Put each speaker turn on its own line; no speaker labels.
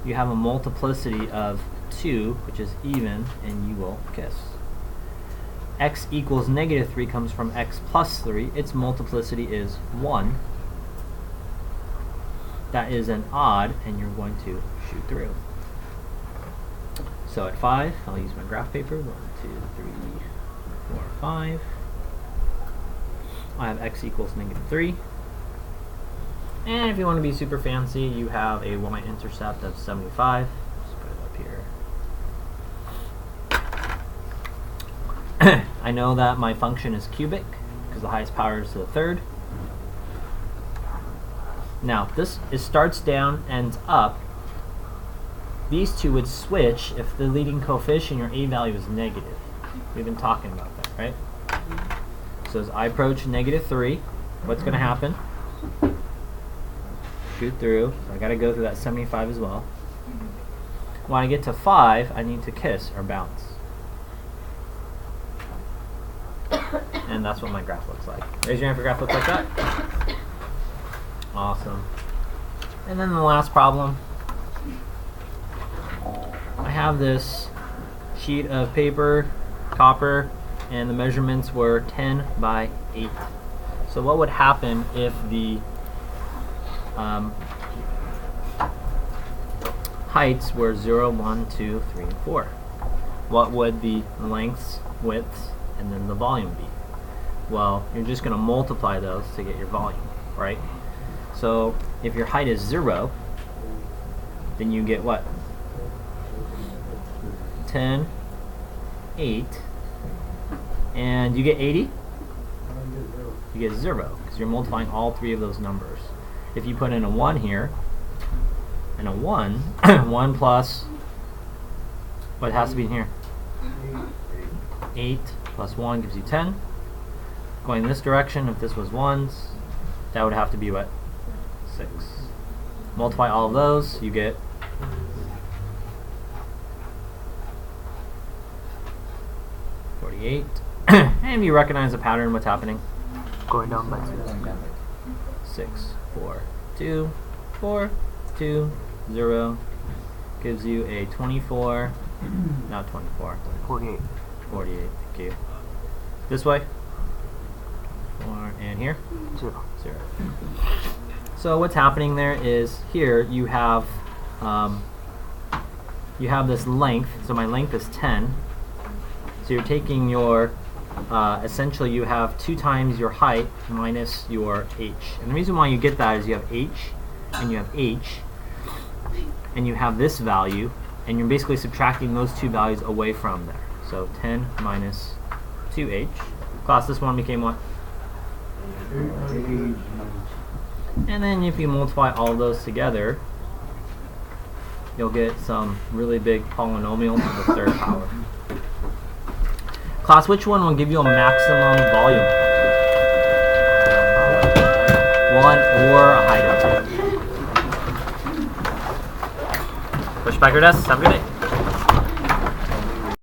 you have a multiplicity of 2, which is even, and you will kiss. X equals negative 3 comes from x plus 3. Its multiplicity is 1. That is an odd, and you're going to shoot through. So at 5, I'll use my graph paper. 1, 2, 3, 4, 5. I have x equals negative 3. And if you want to be super fancy, you have a y-intercept of 75. Just put it up here. I know that my function is cubic because the highest power is to the third. Now, it starts down, ends up. These two would switch if the leading coefficient, your a value, is negative. We've been talking about that, right? So as I approach negative 3, what's going to happen? Shoot through. So I got to go through that 75 as well. When I get to 5, I need to kiss or bounce. And that's what my graph looks like. Raise your hand if your graph looks like that. Awesome. And then the last problem. I have this sheet of paper, copper, and the measurements were 10 by 8. So what would happen if the heights were 0, 1, 2, 3, and 4? What would the lengths, widths, and then the volume be? Well, you're just going to multiply those to get your volume, right? So if your height is 0, then you get what? 10, 8, and you get 80? You get 0, because you're multiplying all three of those numbers. If you put in a 1 here, and a 1, 1 plus, what has to be in here? 8 plus 1 gives you 10. Going this direction, if this was 1s, that would have to be what? 6. Multiply all of those, you get 48. And you recognize the pattern, what's happening?
Going down by 6.
6, 4, 2, 4, 2, 0. Gives you a 24, not 24.
48.
48, thank you. This way? 4, and here?
0.
0. So what's happening there is here you have this length. So my length is 10. So you're taking your essentially you have 2 times your height minus your h. And the reason why you get that is you have h and you have h, and you have this value, and you're basically subtracting those two values away from there. So 10 minus 2h. Class, this one became what? And then if you multiply all of those together, you'll get some really big polynomials to the third power. Class, which one will give you a maximum volume? 1 or a height of 2. Push back your desks. Have a good day.